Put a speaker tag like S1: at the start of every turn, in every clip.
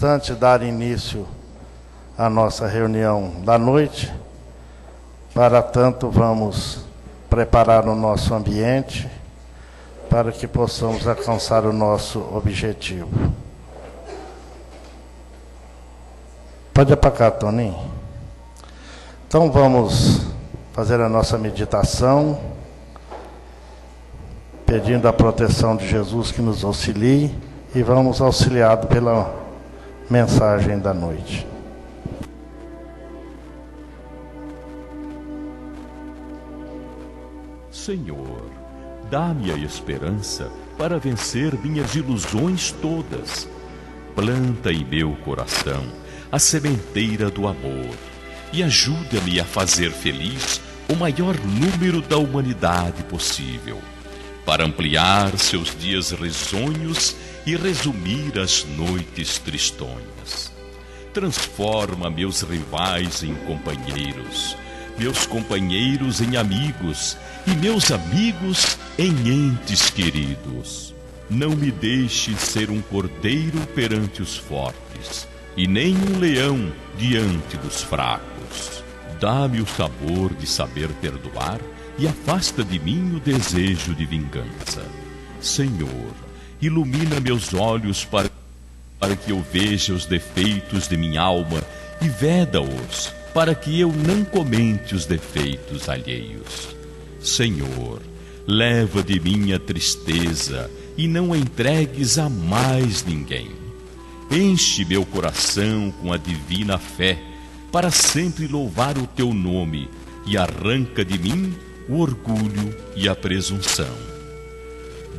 S1: instante dar início à nossa reunião da noite. Para tanto, vamos preparar o nosso ambiente para que possamos alcançar o nosso objetivo. Pode apagar, Toninho. Então vamos fazer a nossa meditação, pedindo a proteção de Jesus que nos auxilie, e vamos auxiliados pela mensagem da noite.
S2: Senhor, dá-me a esperança para vencer minhas ilusões todas. Planta em meu coração a sementeira do amor e ajuda-me a fazer feliz o maior número da humanidade possível, para ampliar seus dias risonhos e resumir as noites tristonhas. Transforma meus rivais em companheiros, meus companheiros em amigos e meus amigos em entes queridos. Não me deixe ser um cordeiro perante os fortes e nem um leão diante dos fracos. Dá-me o sabor de saber perdoar e afasta de mim o desejo de vingança. Senhor, ilumina meus olhos para que eu veja os defeitos de minha alma e veda-os para que eu não comente os defeitos alheios. Senhor, leva de mim a tristeza e não a entregues a mais ninguém. Enche meu coração com a divina fé para sempre louvar o teu nome e arranca de mim o orgulho e a presunção.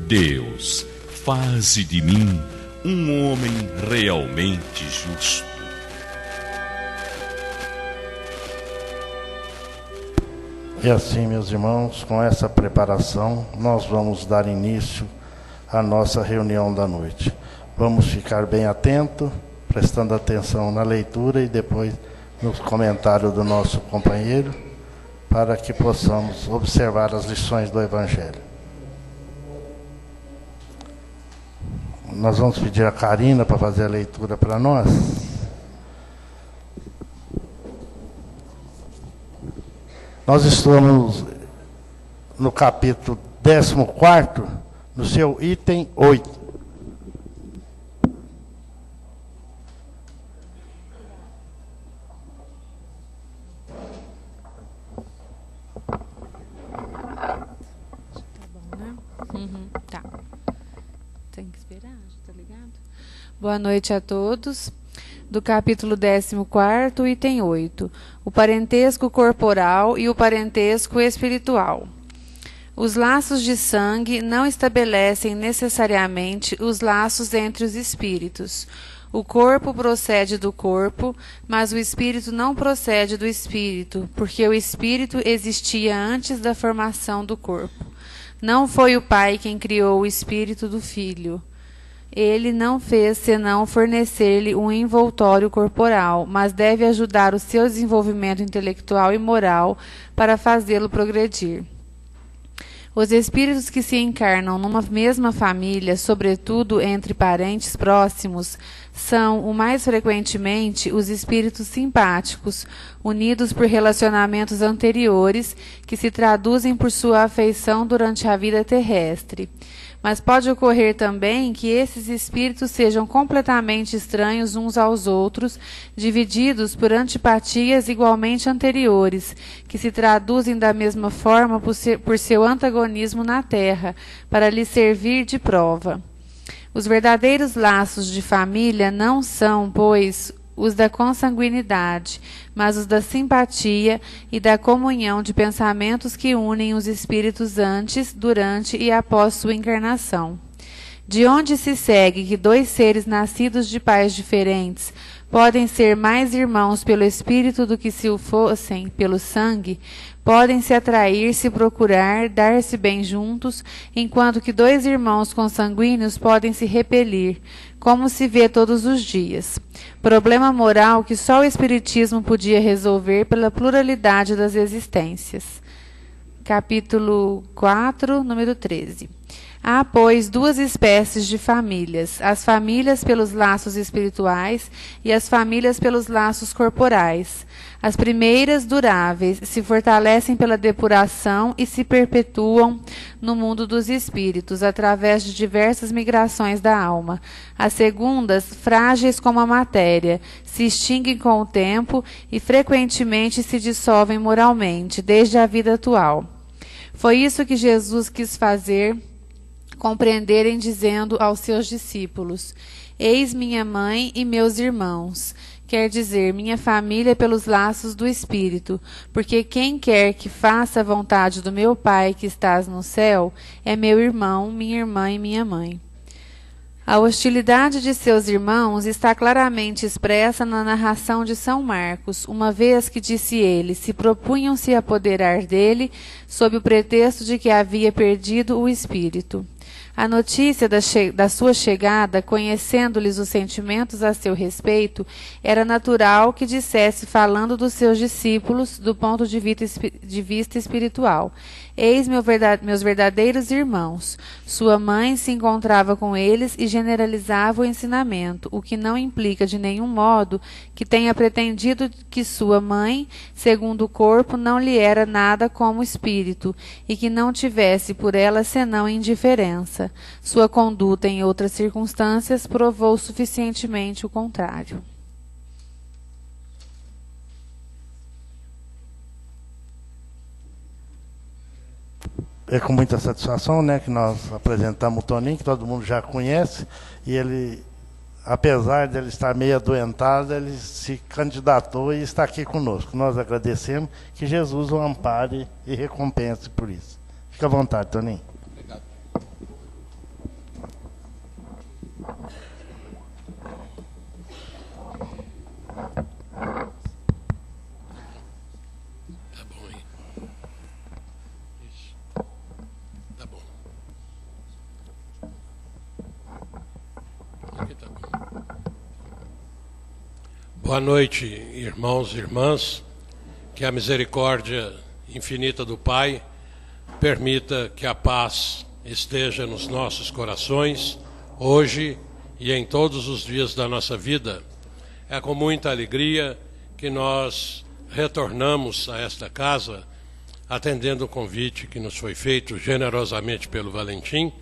S2: Deus, faze de mim um homem realmente justo.
S1: E assim, meus irmãos, com essa preparação, nós vamos dar início à nossa reunião da noite. Vamos ficar bem atentos, prestando atenção na leitura e depois nos comentários do nosso companheiro, para que possamos observar as lições do Evangelho. Nós vamos pedir a Karina para fazer a leitura para nós. Nós estamos no capítulo 14, no seu item 8.
S3: Tá. Tem que esperar, tá ligado? Boa noite a todos. Do capítulo 14, item 8. O parentesco corporal e o parentesco espiritual. Os laços de sangue não estabelecem necessariamente os laços entre os espíritos. O corpo procede do corpo, mas o espírito não procede do espírito, porque o espírito existia antes da formação do corpo. Não foi o pai quem criou o espírito do filho. Ele não fez senão fornecer-lhe um envoltório corporal, mas deve ajudar o seu desenvolvimento intelectual e moral para fazê-lo progredir. Os espíritos que se encarnam numa mesma família, sobretudo entre parentes próximos, são, o mais frequentemente, os espíritos simpáticos, unidos por relacionamentos anteriores, que se traduzem por sua afeição durante a vida terrestre. Mas pode ocorrer também que esses espíritos sejam completamente estranhos uns aos outros, divididos por antipatias igualmente anteriores, que se traduzem da mesma forma por seu antagonismo na Terra, para lhe servir de prova. Os verdadeiros laços de família não são, pois, os da consanguinidade, mas os da simpatia e da comunhão de pensamentos que unem os espíritos antes, durante e após sua encarnação. De onde se segue que dois seres nascidos de pais diferentes podem ser mais irmãos pelo espírito do que se o fossem pelo sangue, podem se atrair, se procurar, dar-se bem juntos, enquanto que dois irmãos consanguíneos podem se repelir, como se vê todos os dias. Problema moral que só o Espiritismo podia resolver pela pluralidade das existências. Capítulo 4, número 13. Há, pois, duas espécies de famílias: as famílias pelos laços espirituais e as famílias pelos laços corporais. As primeiras, duráveis, se fortalecem pela depuração e se perpetuam no mundo dos espíritos, através de diversas migrações da alma. As segundas, frágeis como a matéria, se extinguem com o tempo e frequentemente se dissolvem moralmente, desde a vida atual. Foi isso que Jesus quis fazer compreenderem, dizendo aos seus discípulos: eis minha mãe e meus irmãos, quer dizer, minha família pelos laços do Espírito, porque quem quer que faça a vontade do meu Pai que estás no céu, é meu irmão, minha irmã e minha mãe. A hostilidade de seus irmãos está claramente expressa na narração de São Marcos, uma vez que, disse ele, se propunham se apoderar dele, sob o pretexto de que havia perdido o espírito. A notícia da sua chegada, conhecendo-lhes os sentimentos a seu respeito, era natural que dissesse, falando dos seus discípulos, do ponto de vista espiritual: eis meus verdadeiros irmãos. Sua mãe se encontrava com eles e generalizava o ensinamento, o que não implica de nenhum modo que tenha pretendido que sua mãe, segundo o corpo, não lhe era nada como espírito, e que não tivesse por ela senão indiferença. Sua conduta em outras circunstâncias provou suficientemente o contrário.
S1: É com muita satisfação, né, que nós apresentamos o Toninho, que todo mundo já conhece, e ele, apesar de ele estar meio adoentado, ele se candidatou e está aqui conosco. Nós agradecemos, que Jesus o ampare e recompense por isso. Fica à vontade, Toninho.
S4: Obrigado. Tá bom aí. Isso. Tá bom. Aqui tá bom. Boa noite, irmãos e irmãs. Que a misericórdia infinita do Pai permita que a paz esteja nos nossos corações, hoje e em todos os dias da nossa vida. É com muita alegria que nós retornamos a esta casa, atendendo o convite que nos foi feito generosamente pelo Valentim,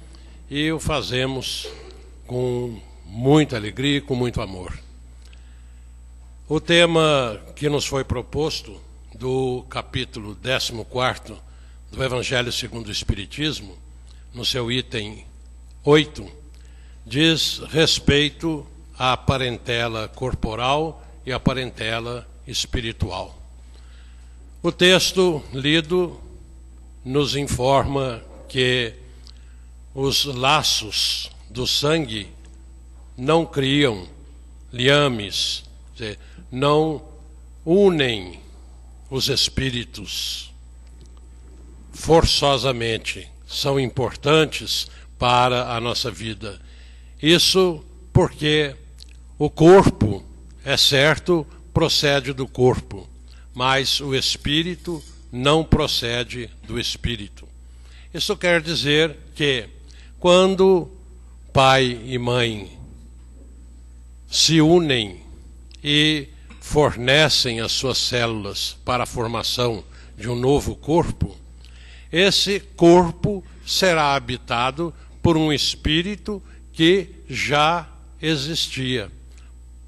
S4: e o fazemos com muita alegria e com muito amor. O tema que nos foi proposto do capítulo 14º do Evangelho segundo o Espiritismo, no seu item 8, diz respeito à parentela corporal e à parentela espiritual. O texto lido nos informa que os laços do sangue não criam liames, não unem os espíritos forçosamente, são importantes para a nossa vida. Isso porque o corpo, é certo, procede do corpo, mas o espírito não procede do espírito. Isso quer dizer que quando pai e mãe se unem e fornecem as suas células para a formação de um novo corpo, esse corpo será habitado por um espírito que já existia.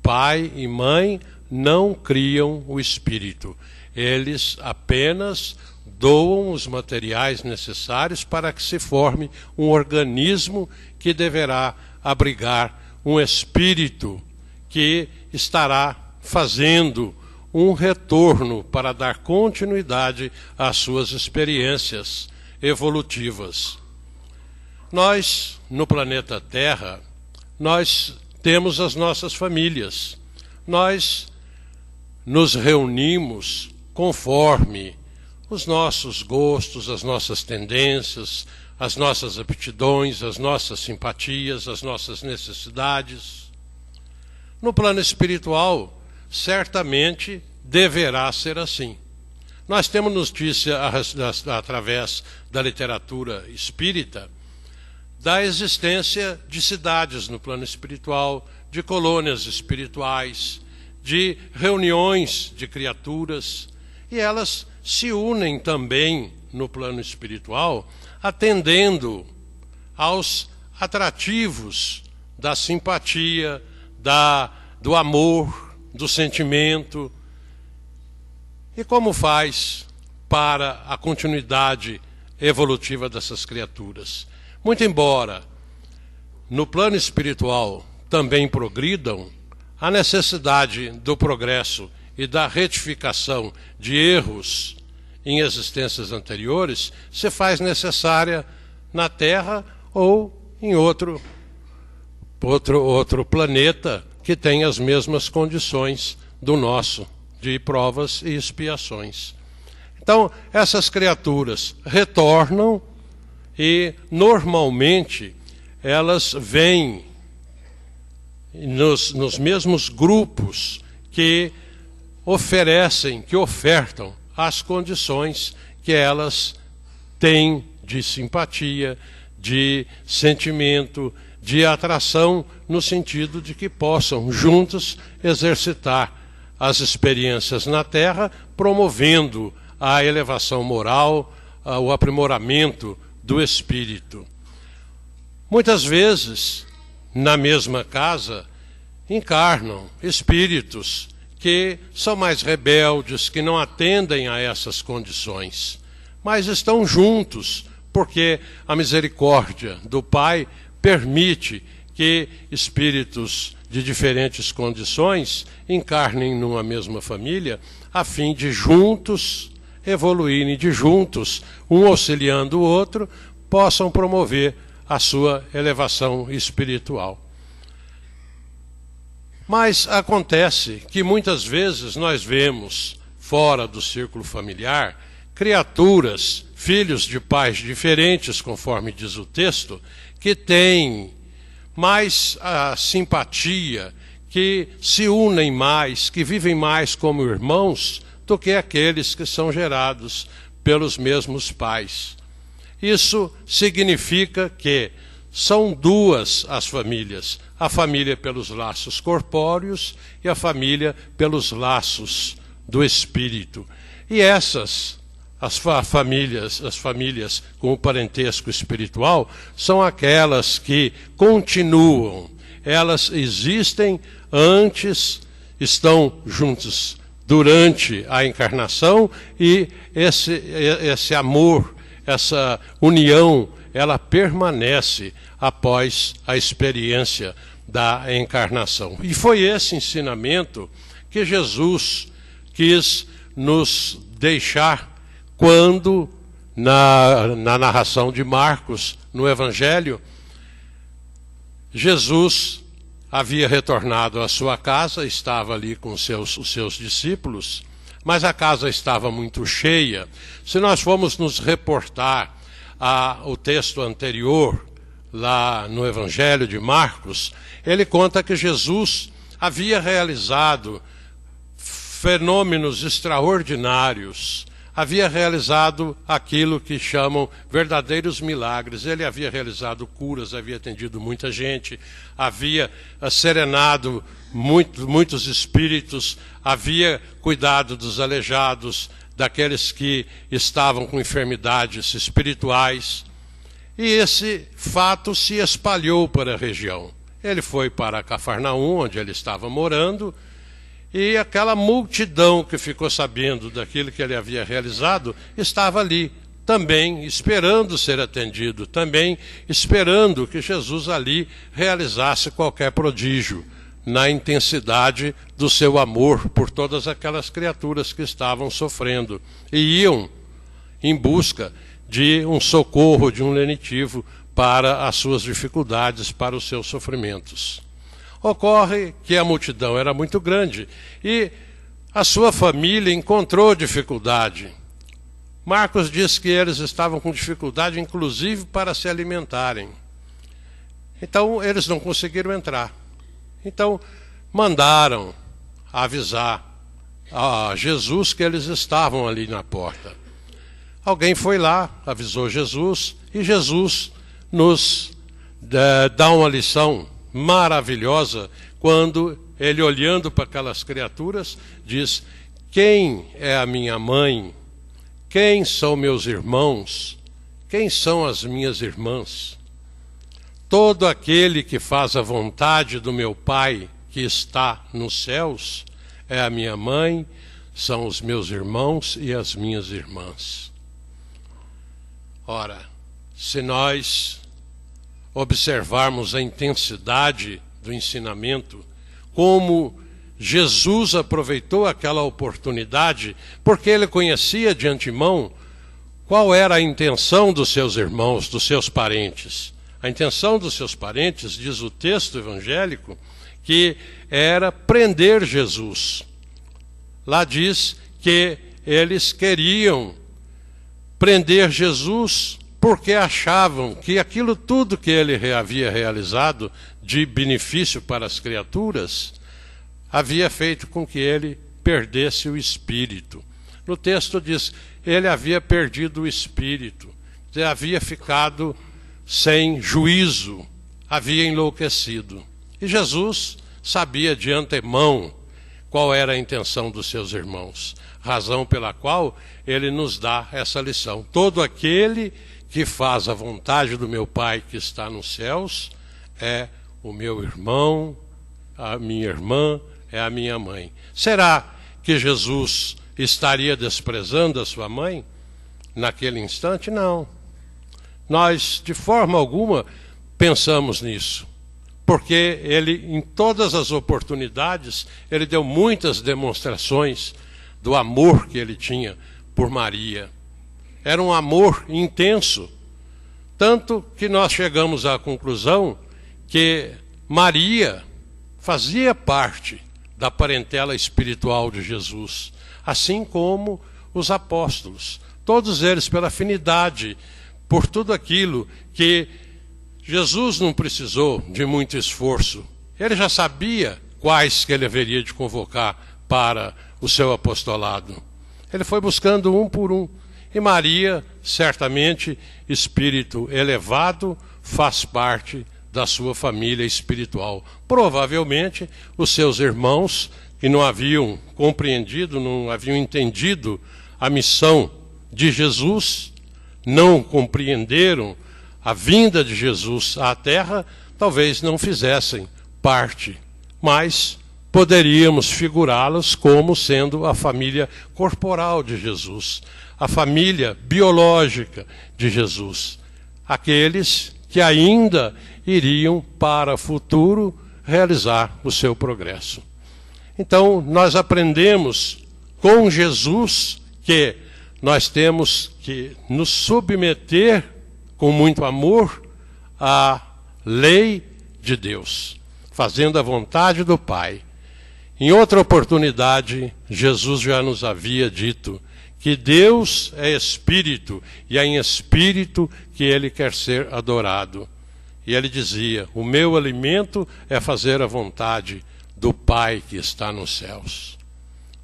S4: Pai e mãe não criam o espírito, eles apenas doam os materiais necessários para que se forme um organismo que deverá abrigar um espírito que estará fazendo um retorno para dar continuidade às suas experiências evolutivas. Nós, no planeta Terra, nós temos as nossas famílias. Nós nos reunimos conforme os nossos gostos, as nossas tendências, as nossas aptidões, as nossas simpatias, as nossas necessidades. No plano espiritual, certamente deverá ser assim. Nós temos notícia através da literatura espírita da existência de cidades no plano espiritual, de colônias espirituais, de reuniões de criaturas, e elas se unem também no plano espiritual, atendendo aos atrativos da simpatia, do amor, do sentimento. E como faz para a continuidade evolutiva dessas criaturas? Muito embora no plano espiritual também progridam, a necessidade do progresso e da retificação de erros em existências anteriores se faz necessária na Terra ou em outro planeta que tem as mesmas condições do nosso, de provas e expiações. Então, essas criaturas retornam e, normalmente, elas vêm nos mesmos grupos que ofertam as condições que elas têm de simpatia, de sentimento, de atração, no sentido de que possam juntos exercitar as experiências na Terra, promovendo a elevação moral, o aprimoramento do espírito. Muitas vezes, na mesma casa, encarnam espíritos que são mais rebeldes, que não atendem a essas condições, mas estão juntos, porque a misericórdia do Pai permite que espíritos de diferentes condições encarnem numa mesma família, a fim de juntos evoluírem, de juntos, um auxiliando o outro, possam promover a sua elevação espiritual. Mas acontece que muitas vezes nós vemos, fora do círculo familiar, criaturas, filhos de pais diferentes, conforme diz o texto, que têm mais a simpatia, que se unem mais, que vivem mais como irmãos, do que aqueles que são gerados pelos mesmos pais. Isso significa que são duas as famílias, a família pelos laços corpóreos e a família pelos laços do espírito. E essas, as famílias com o parentesco espiritual, são aquelas que continuam. Elas existem antes, estão juntas durante a encarnação, e esse amor, essa união, ela permanece após a experiência da encarnação. E foi esse ensinamento que Jesus quis nos deixar quando, na narração de Marcos, no Evangelho, Jesus havia retornado à sua casa, estava ali com os seus discípulos, mas a casa estava muito cheia. Se nós formos nos reportar ao texto anterior, lá no Evangelho de Marcos, ele conta que Jesus havia realizado fenômenos extraordinários, havia realizado aquilo que chamam verdadeiros milagres. Ele havia realizado curas, havia atendido muita gente, havia serenado muitos espíritos, havia cuidado dos aleijados, daqueles que estavam com enfermidades espirituais. E esse fato se espalhou para a região. Ele foi para Cafarnaum, onde ele estava morando, e aquela multidão que ficou sabendo daquilo que ele havia realizado estava ali, também esperando ser atendido, também esperando que Jesus ali realizasse qualquer prodígio, na intensidade do seu amor por todas aquelas criaturas que estavam sofrendo, e iam em busca de um socorro, de um lenitivo para as suas dificuldades, para os seus sofrimentos. Ocorre que a multidão era muito grande e a sua família encontrou dificuldade. Marcos diz que eles estavam com dificuldade, inclusive, para se alimentarem. Então, eles não conseguiram entrar. Então, mandaram avisar a Jesus que eles estavam ali na porta. Alguém foi lá, avisou Jesus, e Jesus nos dá uma lição maravilhosa quando ele, olhando para aquelas criaturas, diz: quem é a minha mãe? Quem são meus irmãos? Quem são as minhas irmãs? Todo aquele que faz a vontade do meu Pai que está nos céus é a minha mãe, são os meus irmãos e as minhas irmãs. Ora, se nós observarmos a intensidade do ensinamento, como Jesus aproveitou aquela oportunidade, porque ele conhecia de antemão qual era a intenção dos seus irmãos, dos seus parentes. A intenção dos seus parentes, diz o texto evangélico, que era prender Jesus. Lá diz que eles queriam prender Jesus porque achavam que aquilo tudo que ele havia realizado de benefício para as criaturas havia feito com que ele perdesse o espírito. No texto diz, ele havia perdido o espírito, havia ficado sem juízo, havia enlouquecido. E Jesus sabia de antemão qual era a intenção dos seus irmãos, razão pela qual ele nos dá essa lição. Todo aquele que faz a vontade do meu Pai que está nos céus é o meu irmão, a minha irmã, é a minha mãe. Será que Jesus estaria desprezando a sua mãe naquele instante? Não. Nós, de forma alguma, pensamos nisso. Porque ele, em todas as oportunidades, ele deu muitas demonstrações do amor que ele tinha por Maria. Era um amor intenso, tanto que nós chegamos à conclusão que Maria fazia parte da parentela espiritual de Jesus, assim como os apóstolos, todos eles pela afinidade, por tudo aquilo que Jesus não precisou de muito esforço. Ele já sabia quais que ele haveria de convocar para o seu apostolado. Ele foi buscando um por um. E Maria, certamente, espírito elevado, faz parte da sua família espiritual. Provavelmente, os seus irmãos, que não haviam compreendido, não haviam entendido a missão de Jesus, não compreenderam a vinda de Jesus à Terra, talvez não fizessem parte, mas poderíamos figurá-los como sendo a família corporal de Jesus, a família biológica de Jesus, aqueles que ainda iriam para o futuro realizar o seu progresso. Então, nós aprendemos com Jesus que nós temos que nos submeter com muito amor à lei de Deus, fazendo a vontade do Pai. Em outra oportunidade, Jesus já nos havia dito que Deus é Espírito e é em Espírito que Ele quer ser adorado. E Ele dizia, o meu alimento é fazer a vontade do Pai que está nos céus.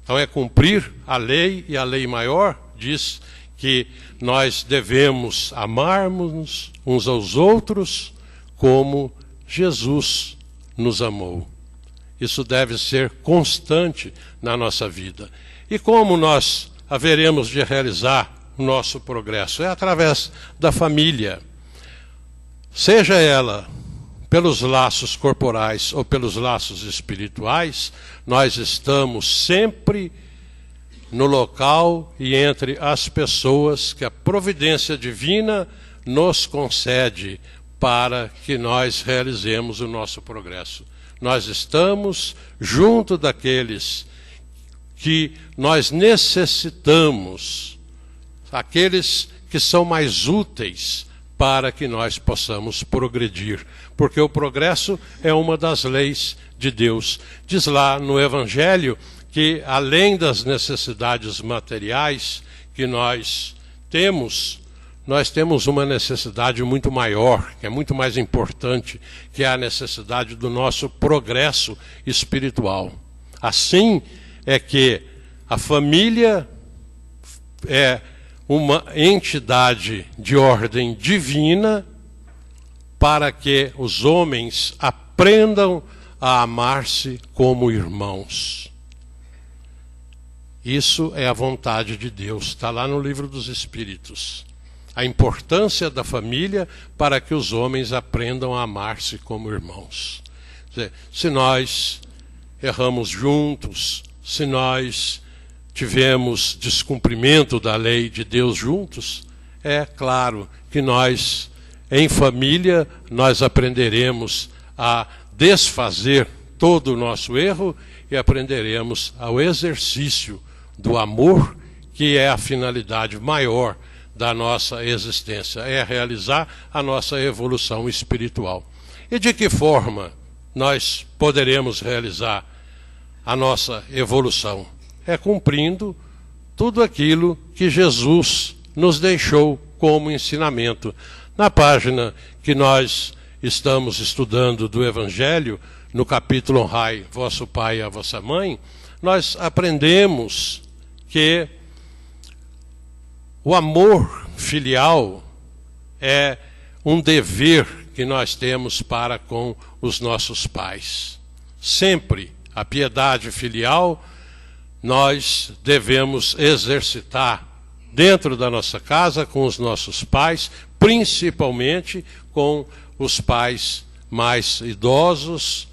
S4: Então é cumprir a lei, e a lei maior diz que nós devemos amarmos uns aos outros como Jesus nos amou. Isso deve ser constante na nossa vida. E como nós haveremos de realizar o nosso progresso? É através da família. Seja ela pelos laços corporais ou pelos laços espirituais, nós estamos sempre no local e entre as pessoas que a providência divina nos concede para que nós realizemos o nosso progresso. Nós estamos junto daqueles que nós necessitamos, aqueles que são mais úteis para que nós possamos progredir, porque o progresso é uma das leis de Deus. Diz lá no Evangelho que, além das necessidades materiais que nós temos uma necessidade muito maior, que é muito mais importante, que é a necessidade do nosso progresso espiritual. Assim é que a família é uma entidade de ordem divina, para que os homens aprendam a amar-se como irmãos. Isso é a vontade de Deus, está lá no Livro dos Espíritos. A importância da família para que os homens aprendam a amar-se como irmãos. Quer dizer, se nós erramos juntos, se nós tivemos descumprimento da lei de Deus juntos, é claro que nós, em família, nós aprenderemos a desfazer todo o nosso erro e aprenderemos ao exercício do amor, que é a finalidade maior da nossa existência, é realizar a nossa evolução espiritual. E de que forma nós poderemos realizar a nossa evolução? É cumprindo tudo aquilo que Jesus nos deixou como ensinamento. Na página que nós estamos estudando do Evangelho, no capítulo Honrai vosso pai e a vossa mãe, nós aprendemos que o amor filial é um dever que nós temos para com os nossos pais. Sempre a piedade filial nós devemos exercitar dentro da nossa casa, com os nossos pais, principalmente com os pais mais idosos,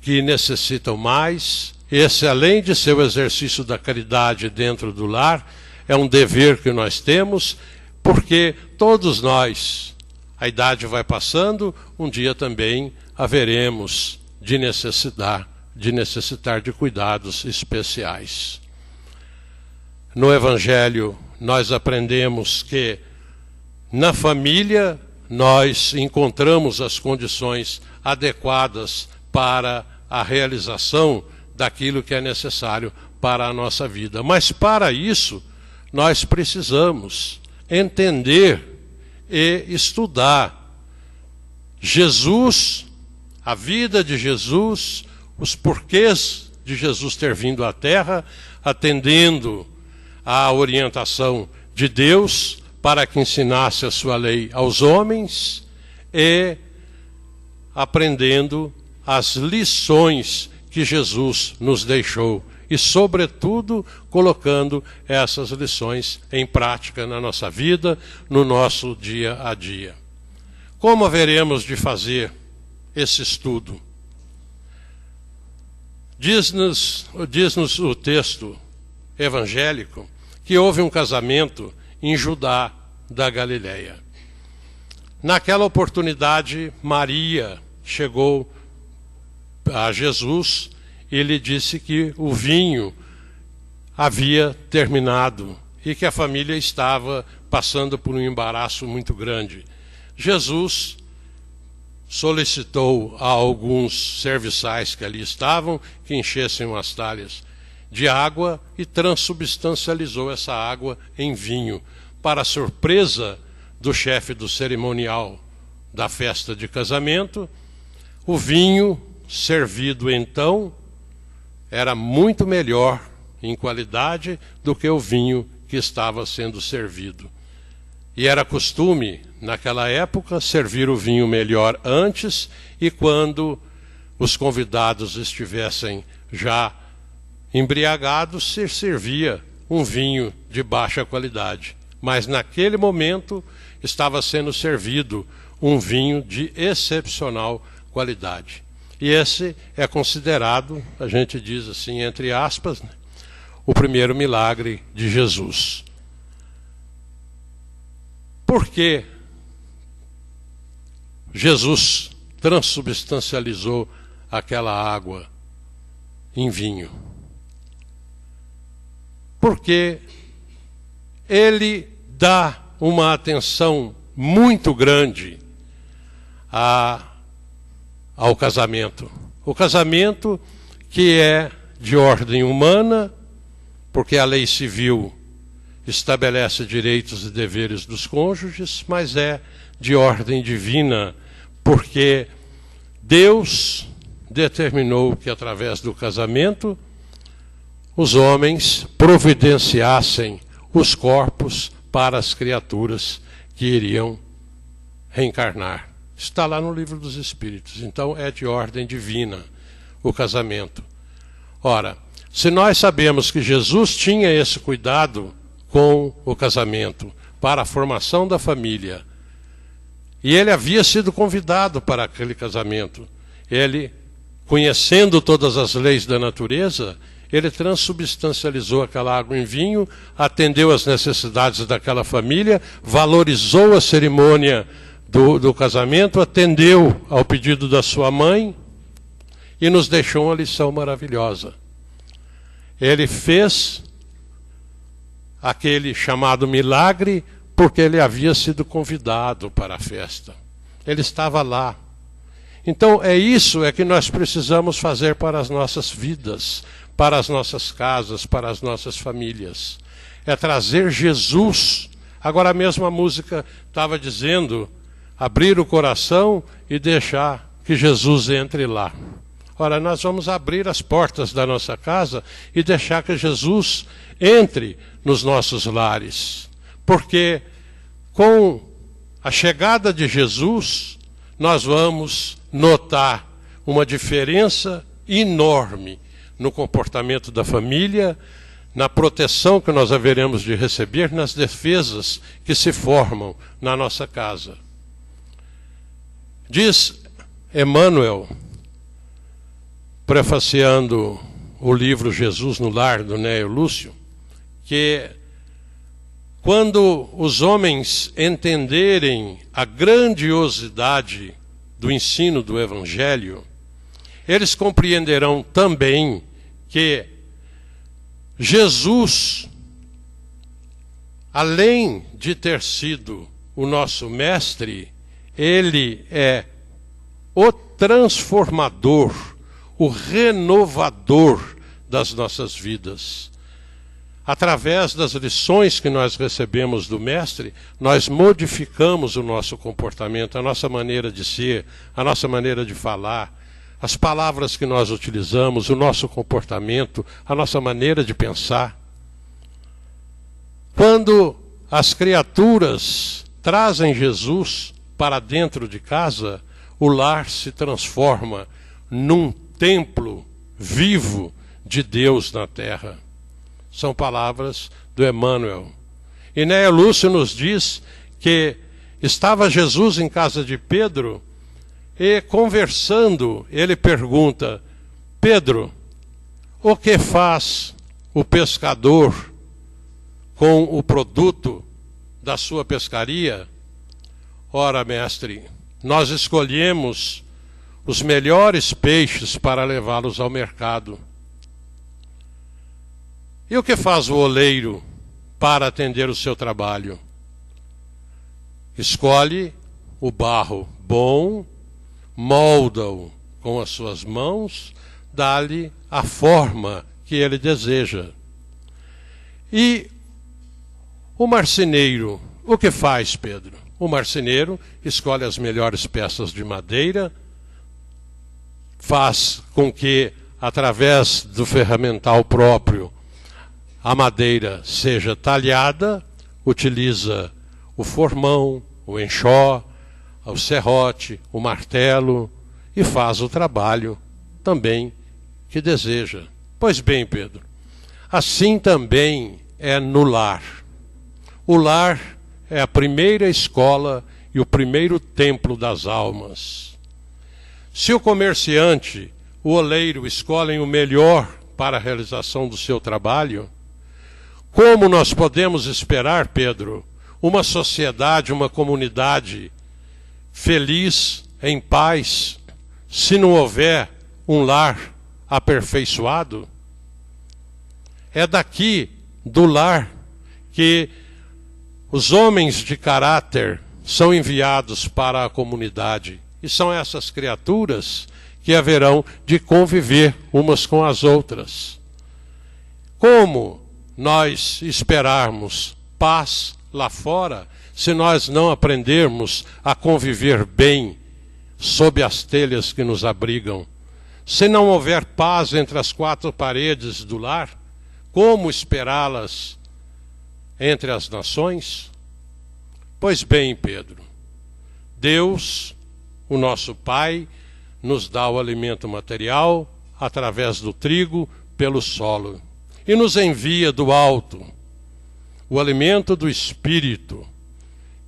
S4: que necessitam mais. Esse, além de ser o exercício da caridade dentro do lar, é um dever que nós temos, porque todos nós, a idade vai passando, um dia também haveremos de necessitar de cuidados especiais. No Evangelho, nós aprendemos que na família nós encontramos as condições adequadas para a realização daquilo que é necessário para a nossa vida. Mas para isso, nós precisamos entender e estudar Jesus, a vida de Jesus, os porquês de Jesus ter vindo à Terra, atendendo à orientação de Deus para que ensinasse a sua lei aos homens e aprendendo as lições que Jesus nos deixou e, sobretudo, colocando essas lições em prática na nossa vida, no nosso dia a dia. Como haveremos de fazer esse estudo? Diz-nos o texto evangélico que houve um casamento em Judá da Galileia. Naquela oportunidade, Maria chegou a Jesus e lhe disse que o vinho havia terminado e que a família estava passando por um embaraço muito grande. Jesus solicitou a alguns serviçais que ali estavam que enchessem umas talhas de água e transubstancializou essa água em vinho. Para a surpresa do chefe do cerimonial da festa de casamento, o vinho servido então era muito melhor em qualidade do que o vinho que estava sendo servido. E era costume, naquela época, servir o vinho melhor antes, e quando os convidados estivessem já embriagados, se servia um vinho de baixa qualidade. Mas naquele momento estava sendo servido um vinho de excepcional qualidade. E esse é considerado, a gente diz assim, entre aspas, né, o primeiro milagre de Jesus. Por que Jesus transubstancializou aquela água em vinho? Porque ele dá uma atenção muito grande ao casamento. O casamento que é de ordem humana, porque a lei civil estabelece direitos e deveres dos cônjuges, mas é de ordem divina, porque Deus determinou que através do casamento os homens providenciassem os corpos para as criaturas que iriam reencarnar Está lá no Livro dos Espíritos. Então é de ordem divina o casamento. Ora, se nós sabemos que Jesus tinha esse cuidado com o casamento, para a formação da família, e ele havia sido convidado para aquele casamento, ele, conhecendo todas as leis da natureza, ele transubstancializou aquela água em vinho, atendeu às necessidades daquela família, valorizou a cerimônia do casamento, atendeu ao pedido da sua mãe e nos deixou uma lição maravilhosa. Ele fez aquele chamado milagre porque ele havia sido convidado para a festa. Ele estava lá. Então isso que nós precisamos fazer para as nossas vidas, para as nossas casas, para as nossas famílias. É trazer Jesus. Agora mesmo a música estava dizendo, abrir o coração e deixar que Jesus entre lá. Ora, nós vamos abrir as portas da nossa casa e deixar que Jesus entre nos nossos lares. Porque com a chegada de Jesus, nós vamos notar uma diferença enorme no comportamento da família, na proteção que nós haveremos de receber, nas defesas que se formam na nossa casa. Diz Emmanuel, prefaciando o livro Jesus no Lar, do Néio Lúcio, que quando os homens entenderem a grandiosidade do ensino do Evangelho, eles compreenderão também que Jesus, além de ter sido o nosso mestre, ele é o transformador, o renovador das nossas vidas. Através das lições que nós recebemos do Mestre, nós modificamos o nosso comportamento, a nossa maneira de ser, a nossa maneira de falar, as palavras que nós utilizamos, o nosso comportamento, a nossa maneira de pensar. Quando as criaturas trazem Jesus para dentro de casa, o lar se transforma num templo vivo de Deus na terra. São palavras do Emmanuel. E Néio Lúcio nos diz que estava Jesus em casa de Pedro e, conversando, ele pergunta: Pedro, o que faz o pescador com o produto da sua pescaria? Ora, mestre, nós escolhemos os melhores peixes para levá-los ao mercado. E o que faz o oleiro para atender o seu trabalho? Escolhe o barro bom, molda-o com as suas mãos, dá-lhe a forma que ele deseja. E o marceneiro, o que faz, Pedro? O marceneiro escolhe as melhores peças de madeira, faz com que, através do ferramental próprio, a madeira seja talhada, utiliza o formão, o enxó, o serrote, o martelo e faz o trabalho também que deseja. Pois bem, Pedro, assim também é no lar. O lar é a primeira escola e o primeiro templo das almas. Se o comerciante, o oleiro escolhem o melhor para a realização do seu trabalho, como nós podemos esperar, Pedro, uma sociedade, uma comunidade feliz, em paz, se não houver um lar aperfeiçoado? É daqui, do lar, que os homens de caráter são enviados para a comunidade. E são essas criaturas que haverão de conviver umas com as outras. Como nós esperarmos paz lá fora se nós não aprendermos a conviver bem sob as telhas que nos abrigam? Se não houver paz entre as quatro paredes do lar, como esperá-las entre as nações? Pois bem, Pedro, Deus o nosso Pai nos dá o alimento material através do trigo pelo solo e nos envia do alto o alimento do Espírito,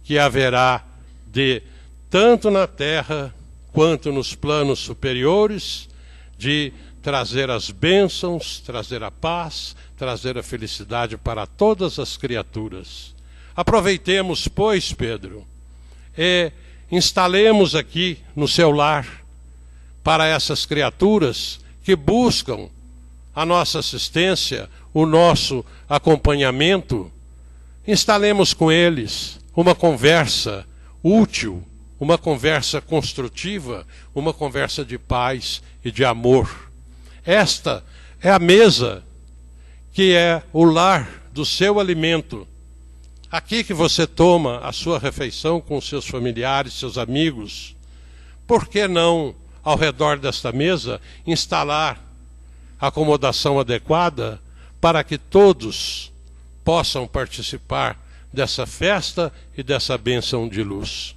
S4: que haverá de, tanto na terra quanto nos planos superiores, de trazer as bênçãos, trazer a paz, trazer a felicidade para todas as criaturas. Aproveitemos, pois, Pedro, e instalemos aqui no seu lar para essas criaturas que buscam a nossa assistência, o nosso acompanhamento. Instalemos com eles uma conversa útil, uma conversa construtiva, uma conversa de paz e de amor. Esta é a mesa que é o lar do seu alimento. Aqui que você toma a sua refeição com seus familiares, seus amigos. Por que não, ao redor desta mesa, instalar a acomodação adequada para que todos possam participar dessa festa e dessa bênção de luz?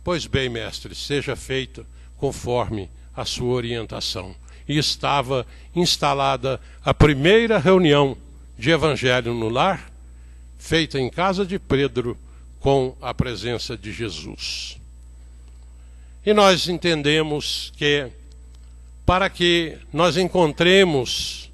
S4: Pois bem, mestre, seja feito conforme a sua orientação. E estava instalada a primeira reunião de Evangelho no Lar, feita em casa de Pedro, com a presença de Jesus. E nós entendemos que, para que nós encontremos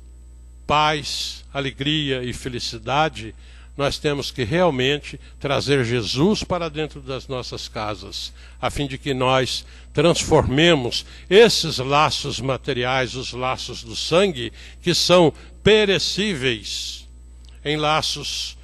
S4: paz, alegria e felicidade, nós temos que realmente trazer Jesus para dentro das nossas casas, a fim de que nós transformemos esses laços materiais, os laços do sangue, que são perecíveis, em laços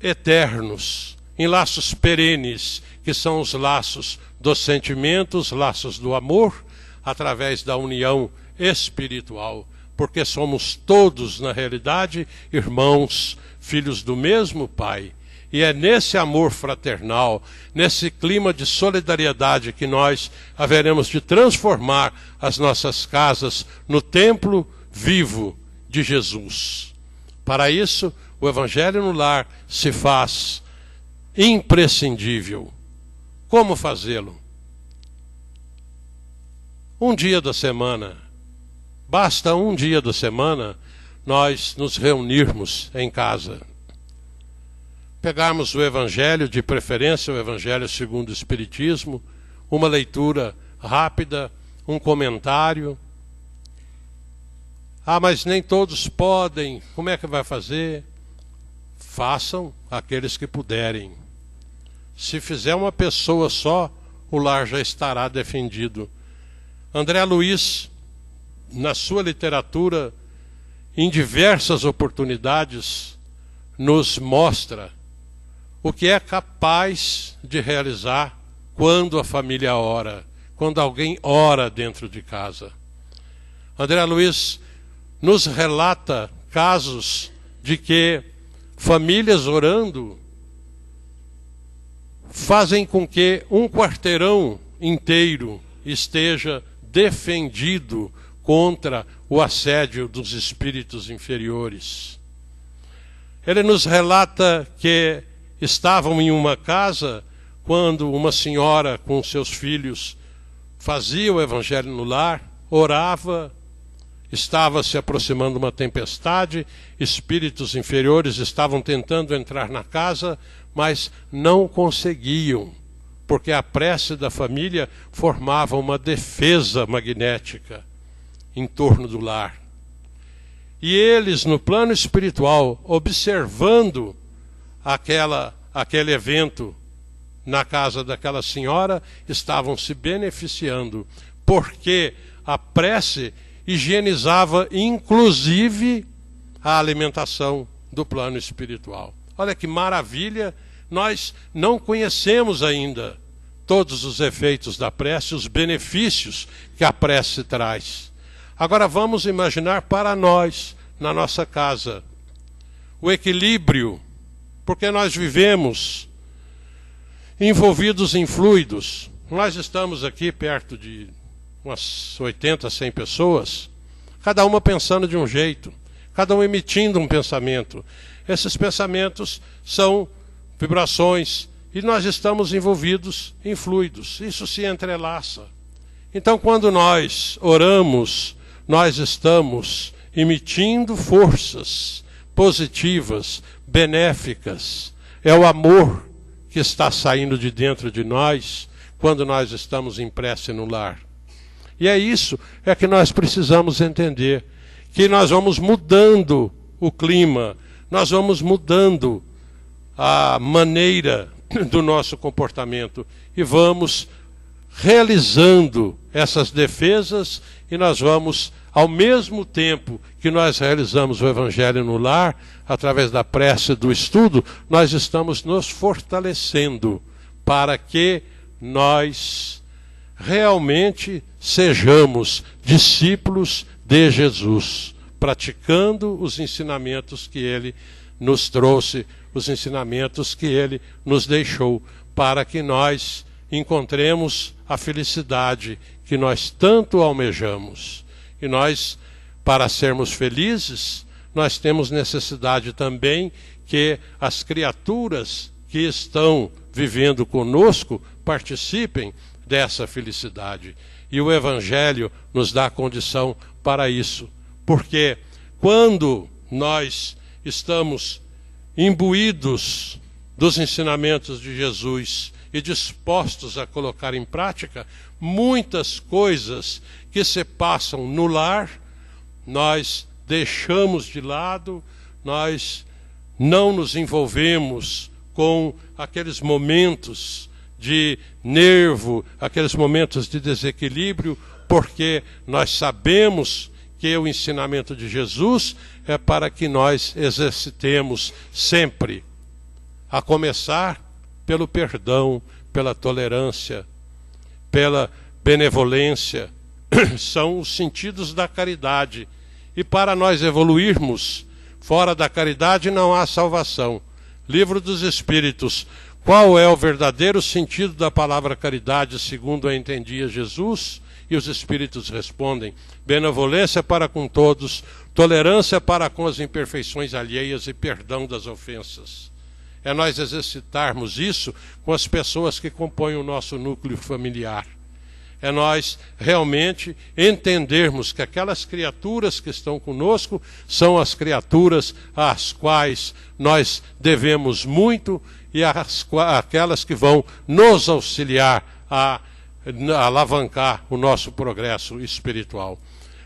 S4: eternos, em laços perenes, que são os laços dos sentimentos, laços do amor, através da união espiritual, porque somos todos, na realidade, irmãos, filhos do mesmo Pai. E é nesse amor fraternal, nesse clima de solidariedade, que nós haveremos de transformar as nossas casas no templo vivo de Jesus. Para isso, o Evangelho no Lar se faz imprescindível. Como fazê-lo? Um dia da semana, basta um dia da semana, nós nos reunirmos em casa. Pegarmos o Evangelho, de preferência o Evangelho segundo o Espiritismo, uma leitura rápida, um comentário. Ah, mas nem todos podem, como é que vai fazer? Façam aqueles que puderem. Se fizer uma pessoa só, o lar já estará defendido. André Luiz, na sua literatura, em diversas oportunidades, nos mostra o que é capaz de realizar quando a família ora, quando alguém ora dentro de casa. André Luiz nos relata casos de que famílias orando fazem com que um quarteirão inteiro esteja defendido contra o assédio dos espíritos inferiores. Ele nos relata que estavam em uma casa quando uma senhora com seus filhos fazia o Evangelho no Lar, orava, estava se aproximando uma tempestade, espíritos inferiores estavam tentando entrar na casa, mas não conseguiam, porque a prece da família formava uma defesa magnética em torno do lar. E eles, no plano espiritual, observando aquele evento na casa daquela senhora, estavam se beneficiando, porque a prece higienizava inclusive a alimentação do plano espiritual. Olha que maravilha! Nós não conhecemos ainda todos os efeitos da prece, os benefícios que a prece traz. Agora vamos imaginar para nós, na nossa casa, o equilíbrio, porque nós vivemos envolvidos em fluidos. Nós estamos aqui perto de umas 80, 100 pessoas, cada uma pensando de um jeito, cada um emitindo um pensamento. Esses pensamentos são vibrações E nós estamos envolvidos em fluidos. Isso se entrelaça. Então, quando nós oramos, nós estamos emitindo forças positivas, benéficas. É o amor que está saindo de dentro de nós quando nós estamos em prece no lar. E é isso que nós precisamos entender, que nós vamos mudando o clima, nós vamos mudando a maneira do nosso comportamento e vamos realizando essas defesas, e nós vamos, ao mesmo tempo que nós realizamos o Evangelho no lar, através da prece, do estudo, nós estamos nos fortalecendo para que nós realmente sejamos discípulos de Jesus, praticando os ensinamentos que Ele nos trouxe, os ensinamentos que Ele nos deixou, para que nós encontremos a felicidade que nós tanto almejamos. E nós, para sermos felizes, nós temos necessidade também que as criaturas que estão vivendo conosco participem dessa felicidade. E o Evangelho nos dá condição para isso. Porque quando nós estamos imbuídos dos ensinamentos de Jesus e dispostos a colocar em prática, muitas coisas que se passam no lar, nós deixamos de lado, nós não nos envolvemos com aqueles momentos de nervo, aqueles momentos de desequilíbrio, porque nós sabemos que o ensinamento de Jesus é para que nós exercitemos sempre, a começar pelo perdão, pela tolerância, pela benevolência. São os sentidos da caridade. E para nós evoluirmos, fora da caridade não há salvação. Livro dos Espíritos. Qual é o verdadeiro sentido da palavra caridade, segundo a entendia Jesus? E os Espíritos respondem: benevolência para com todos, tolerância para com as imperfeições alheias e perdão das ofensas. É nós exercitarmos isso com as pessoas que compõem o nosso núcleo familiar. É nós realmente entendermos que aquelas criaturas que estão conosco são as criaturas às quais nós devemos muito e aquelas que vão nos auxiliar a alavancar o nosso progresso espiritual.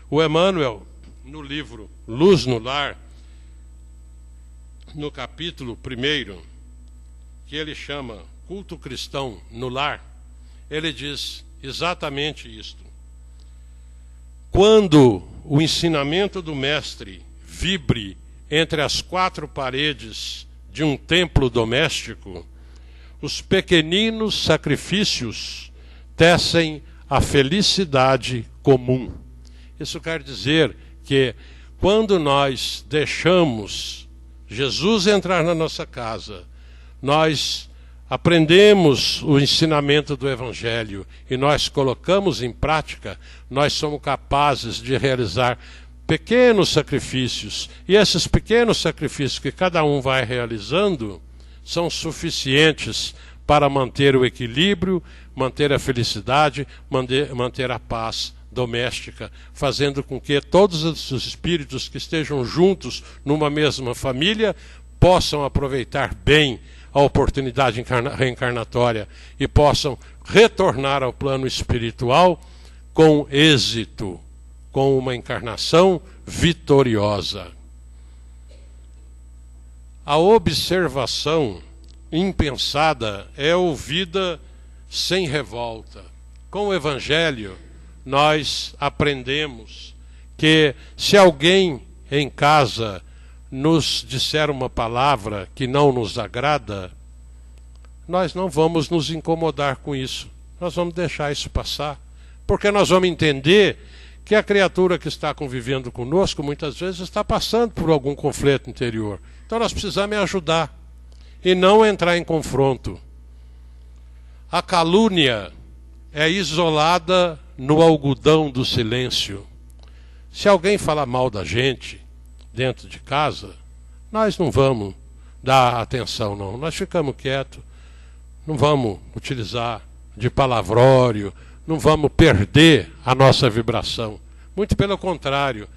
S4: O Emmanuel, no livro Luz no Lar, no capítulo 1, que ele chama Culto Cristão no Lar, ele diz exatamente isto. Quando o ensinamento do Mestre vibre entre as quatro paredes de um templo doméstico, os pequeninos sacrifícios tecem a felicidade comum. Isso quer dizer que quando nós deixamos Jesus entrar na nossa casa, nós aprendemos o ensinamento do Evangelho e nós colocamos em prática, nós somos capazes de realizar pequenos sacrifícios. E esses pequenos sacrifícios que cada um vai realizando são suficientes para manter o equilíbrio, manter a felicidade, manter a paz doméstica, fazendo com que todos os espíritos que estejam juntos numa mesma família possam aproveitar bem a oportunidade reencarnatória e possam retornar ao plano espiritual com êxito, com uma encarnação vitoriosa. A observação impensada é ouvida sem revolta. Com o Evangelho, nós aprendemos que se alguém em casa nos disser uma palavra que não nos agrada, nós não vamos nos incomodar com isso. Nós vamos deixar isso passar. Porque nós vamos entender que a criatura que está convivendo conosco, muitas vezes, está passando por algum conflito interior. Então nós precisamos ajudar e não entrar em confronto. A calúnia é isolada no algodão do silêncio. Se alguém falar mal da gente dentro de casa, nós não vamos dar atenção, não. Nós ficamos quietos, não vamos utilizar de palavrório, não vamos perder a nossa vibração. Muito pelo contrário,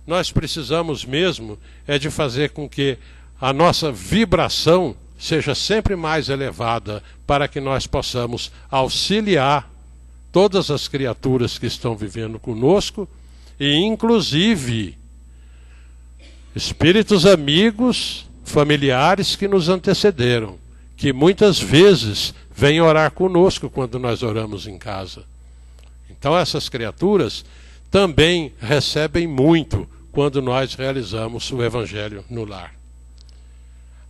S4: nós precisamos mesmo de fazer com que a nossa vibração seja sempre mais elevada, para que nós possamos auxiliar todas as criaturas que estão vivendo conosco, e inclusive espíritos amigos, familiares que nos antecederam, que muitas vezes vêm orar conosco quando nós oramos em casa. Então essas criaturas também recebem muito quando nós realizamos o Evangelho no lar.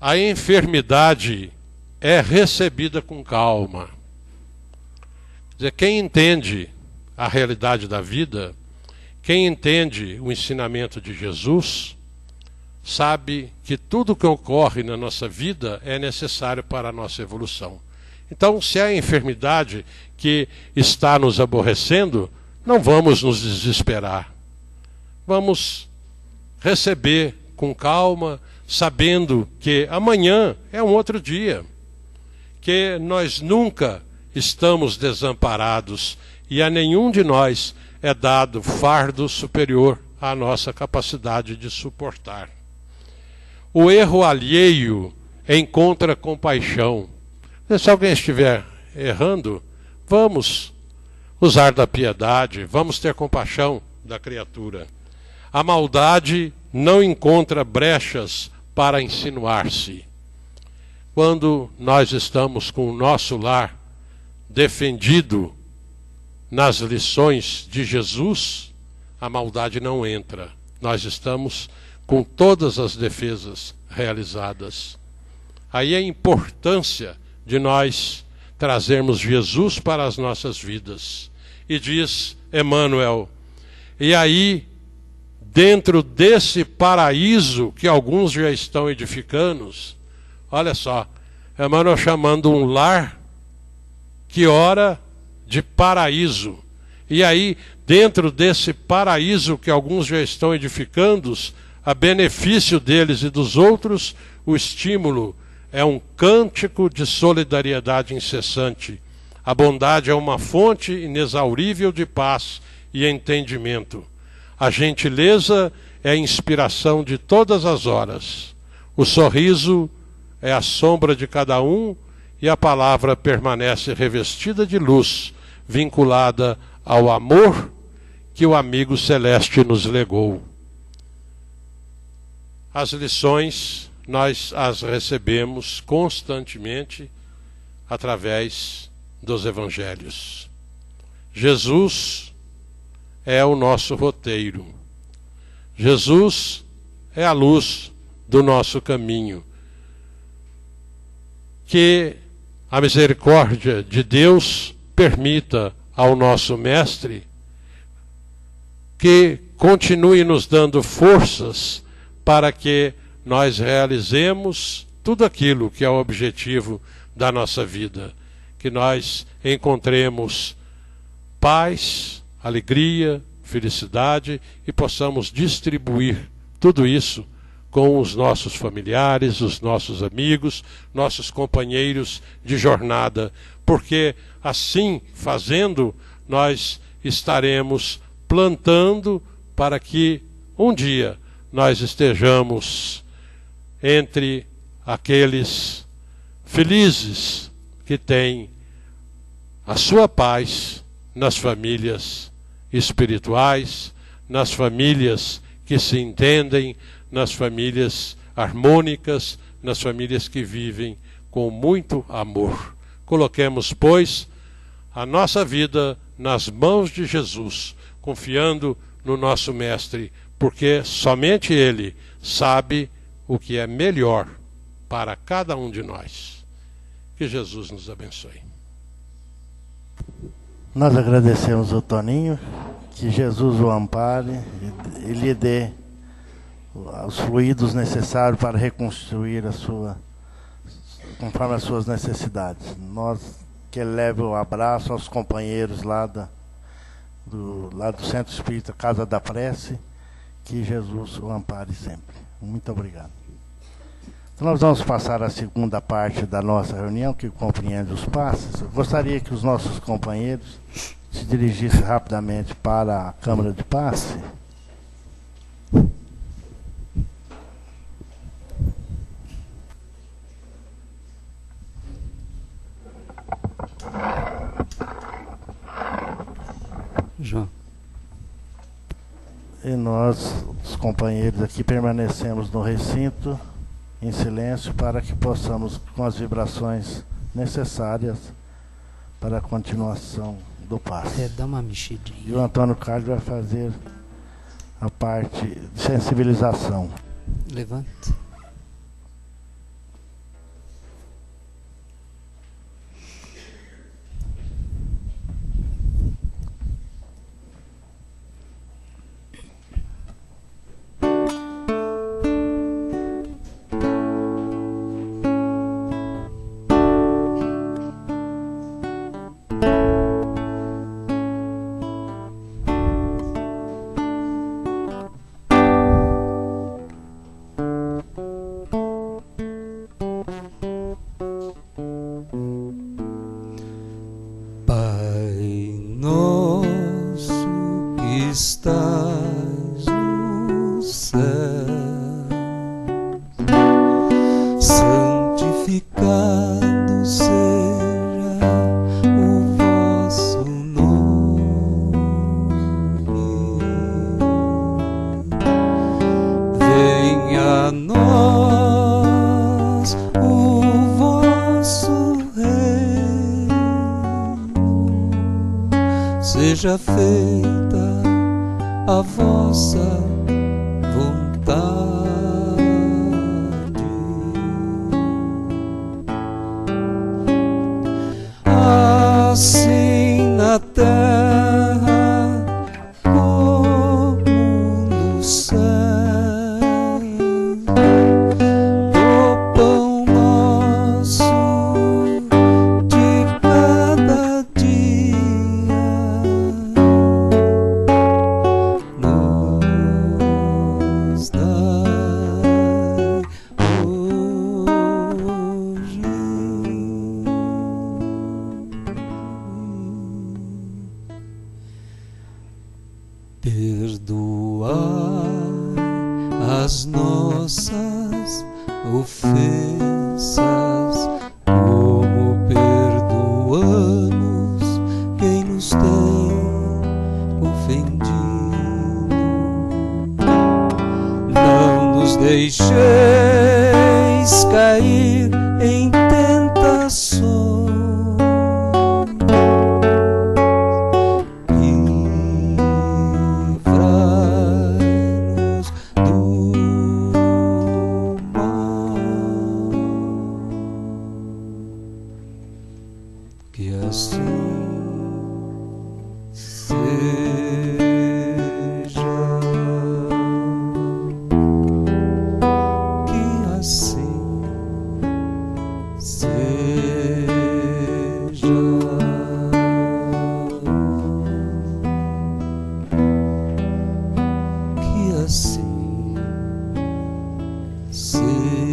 S4: A enfermidade é recebida com calma. Quer dizer, quem entende a realidade da vida, quem entende o ensinamento de Jesus, sabe que tudo que ocorre na nossa vida é necessário para a nossa evolução. Então, se há enfermidade que está nos aborrecendo, não vamos nos desesperar. Vamos receber com calma, sabendo que amanhã é um outro dia, que nós nunca estamos desamparados e a nenhum de nós é dado fardo superior à nossa capacidade de suportar. O erro alheio encontra compaixão. Se alguém estiver errando, vamos usar da piedade, vamos ter compaixão da criatura. A maldade não encontra brechas para insinuar-se. Quando nós estamos com o nosso lar defendido nas lições de Jesus, a maldade não entra. Nós estamos com todas as defesas realizadas. Aí a importância de nós trazermos Jesus para as nossas vidas. E diz Emmanuel, e aí, dentro desse paraíso que alguns já estão edificando, olha só, Emmanuel chamando um lar que ora de paraíso. E aí, dentro desse paraíso que alguns já estão edificando, a benefício deles e dos outros, o estímulo é um cântico de solidariedade incessante. A bondade é uma fonte inexaurível de paz e entendimento. A gentileza é a inspiração de todas as horas. O sorriso é a sombra de cada um e a palavra permanece revestida de luz, vinculada ao amor que o amigo celeste nos legou. As lições nós as recebemos constantemente através dos evangelhos. Jesus é o nosso roteiro. Jesus é a luz do nosso caminho. Que a misericórdia de Deus permita ao nosso Mestre que continue nos dando forças para que nós realizemos tudo aquilo que é o objetivo da nossa vida. Que nós encontremos paz, alegria, felicidade e possamos distribuir tudo isso com os nossos familiares, os nossos amigos, nossos companheiros de jornada, porque assim fazendo nós estaremos plantando para que um dia nós estejamos entre aqueles felizes que têm a sua paz nas famílias espirituais, nas famílias que se entendem, nas famílias harmônicas, nas famílias que vivem com muito amor. Coloquemos, pois, a nossa vida nas mãos de Jesus, confiando no nosso Mestre, porque somente Ele sabe o que é melhor para cada um de nós. Que Jesus nos abençoe.
S1: Nós agradecemos ao Toninho, que Jesus o ampare e lhe dê os fluidos necessários para reconstruir a sua, conforme as suas necessidades. Nós que ele leve o abraço aos companheiros lá do Centro Espírita Casa da Prece, que Jesus o ampare sempre. Muito obrigado. Então nós vamos passar a segunda parte da nossa reunião, que compreende os passes. Eu gostaria que os nossos companheiros se dirigissem rapidamente para a Câmara de Passe.
S5: João.
S1: E nós, os companheiros aqui, permanecemos no recinto, em silêncio, para que possamos, com as vibrações necessárias para a continuação do passe.
S5: Dá uma mexidinha.
S1: E o Antônio Carlos vai fazer a parte de sensibilização.
S5: Levante.
S6: Estás no céu, santificado seja o vosso nome. Venha a nós o vosso reino, seja feita a vossa vontade, assim na terra como no céu. O pão nosso de cada dia perdoai as nossas ofensas, como perdoamos quem nos tem ofendido. Não nos deixeis cair em tentações, que assim seja, que assim seja, que assim seja.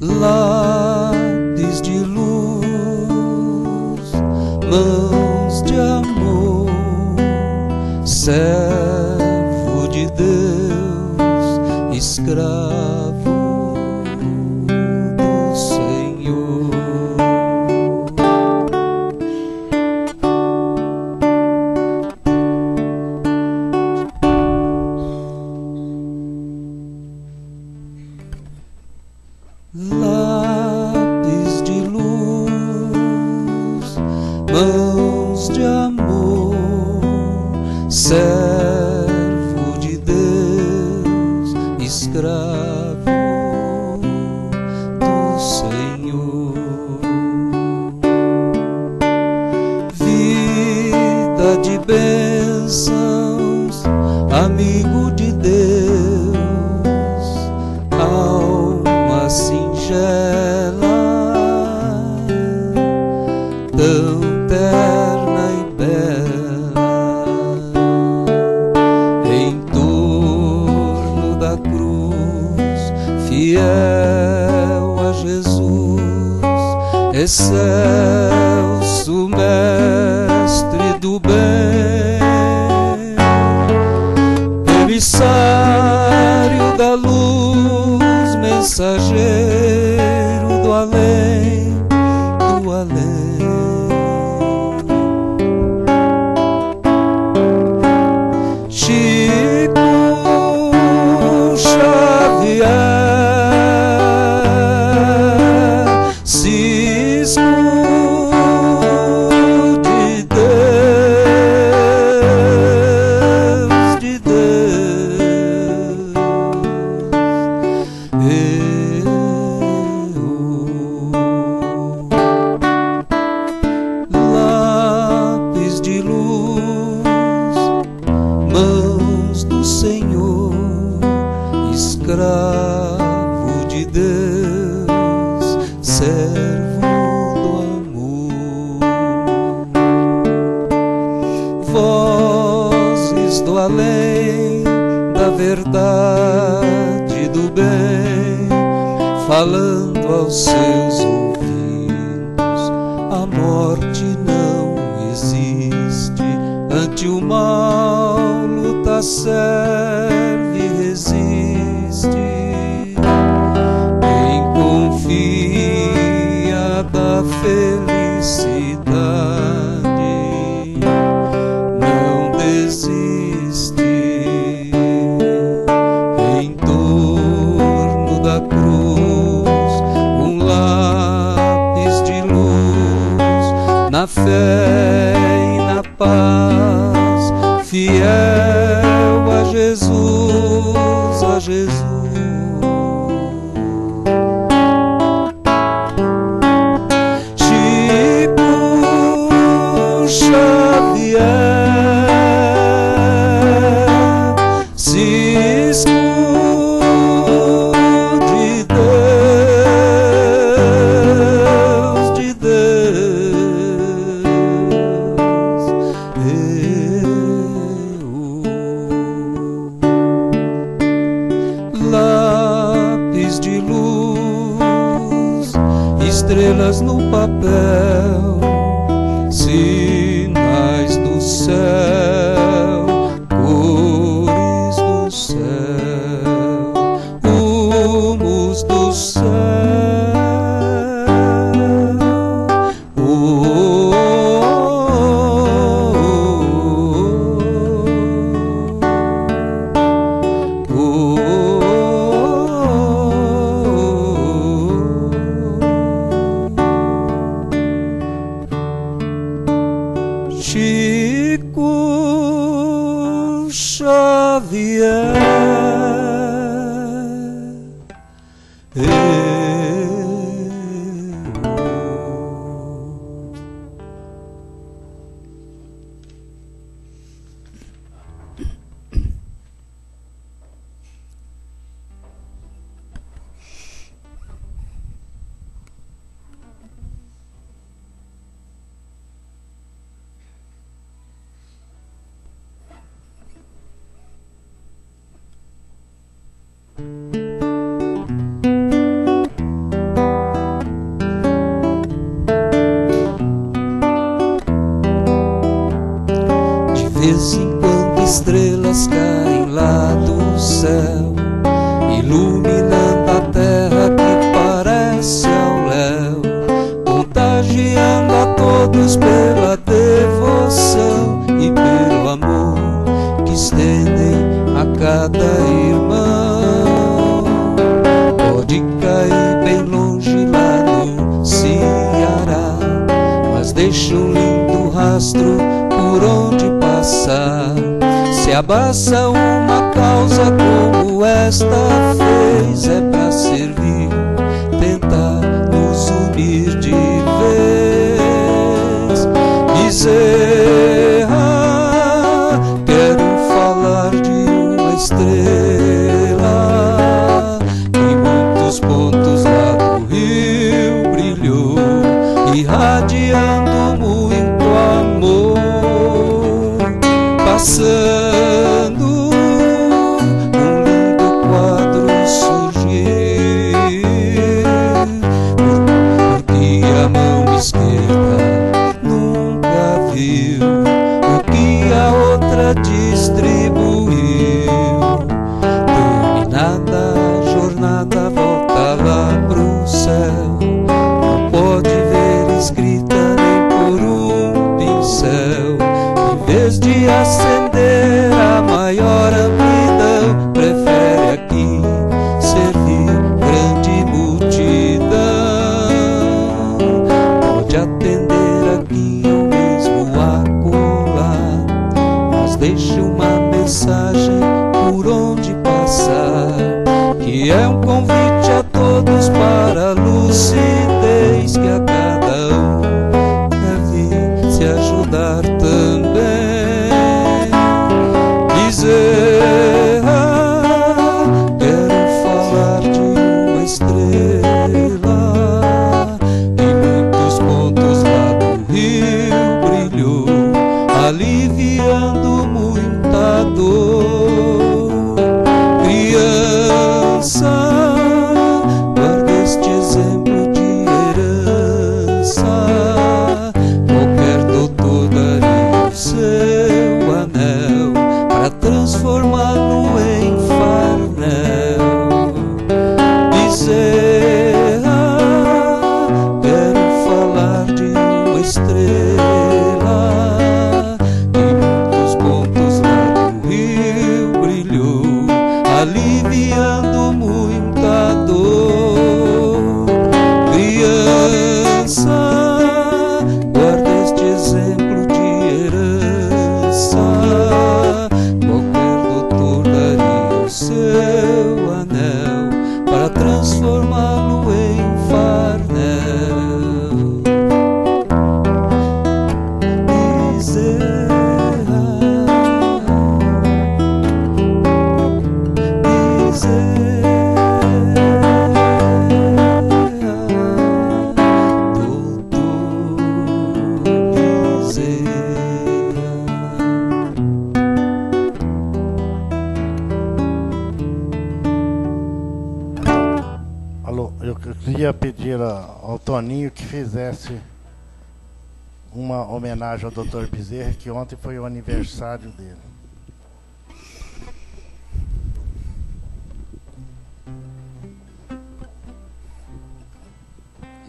S6: Lábios de luz, mãos de amor, servo de Deus, escravo do Senhor. Lápis de luz, mãos de amor, servo de Deus, escravo do Senhor. Vida de bênçãos, amigo de Deus, alma singela, tão terna e bela, em torno da cruz, fiel a Jesus, excelso mestre do bem, emissário da luz, mensageiro do além, do além. Chico Xavier, cisco de Deus, de Deus. Lápis de luz, mãos do Senhor, escravo de Deus, servo do amor. Vozes do além, da verdade, do bem, falando aos seus ouvidos, a morte não existe, ante o mal luta, serve e resiste. Quem confia da felicidade não desiste. Em torno da cruz, um lápis de luz, na fé e na paz, fiel a Jesus, a Jesus. Chico Xavier, cisco de Deus, de Deus. Lápis de luz, estrelas no papel, sinais do céu, cores do céu, rumos do céu. Chico Xavier, de vez em quando estrelas caem lá do céu, iluminando a terra que parece ao léu, contagiando a todos pela devoção e pelo amor que estendem a cada irmão. Pode cair bem longe lá no Ceará, mas deixa um lindo rastro por onde passar. Se abraça uma causa como esta fez, é pra servir, tentar nos unir de vez. Bezerra, quero falar de uma estrela, em muitos pontos lá do rio brilhou, irradiando muito amor, passando um lindo quadro surgir, porque a mão esquerda nunca viu o que a outra distribuiu. Terminada a jornada, volta lá pro céu, não pode ver escrita nem por um pincel. Em vez de acender a maior amplidão, prefere aqui servir grande multidão. Pode atender aqui ou mesmo acolá, mas deixa uma mensagem por onde passar, que é um convite a todos para a lucidez, que a cada um deve se ajudar também. Bezerra, quero falar de uma estrela, em muitos pontos lá do rio brilhou, aliviando muita dor. Criança, guarda este exemplo de herança, qualquer doutor daria o seu anel para transformá-lo em farnel. Bezerra, quero falar de uma estrela, em muitos pontos lá do rio brilhou, aliviando muita dor. Criança, guarda este exemplo de herança, qualquer doutor daria o seu anel para transformá-lo em farnel. Bezerra,
S1: Alô, eu queria pedir ao Toninho que fizesse uma homenagem ao Dr. Bezerra, que ontem foi o aniversário dele.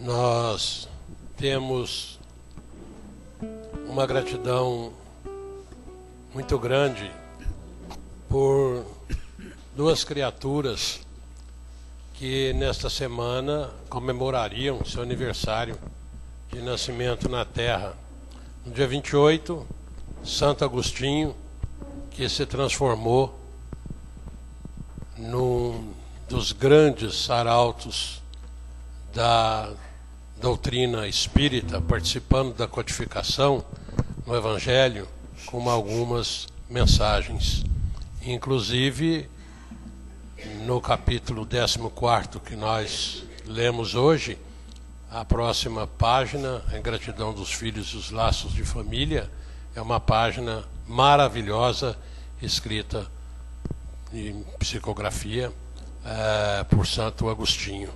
S4: Nós temos uma gratidão muito grande por duas criaturas que nesta semana comemorariam seu aniversário de nascimento na Terra. No dia 28, Santo Agostinho, que se transformou num dos grandes arautos da doutrina espírita, participando da codificação no Evangelho com algumas mensagens. Inclusive, no capítulo 14 que nós lemos hoje, a próxima página, a Ingratidão dos Filhos e os Laços de Família, é uma página maravilhosa, escrita em psicografia por Santo Agostinho.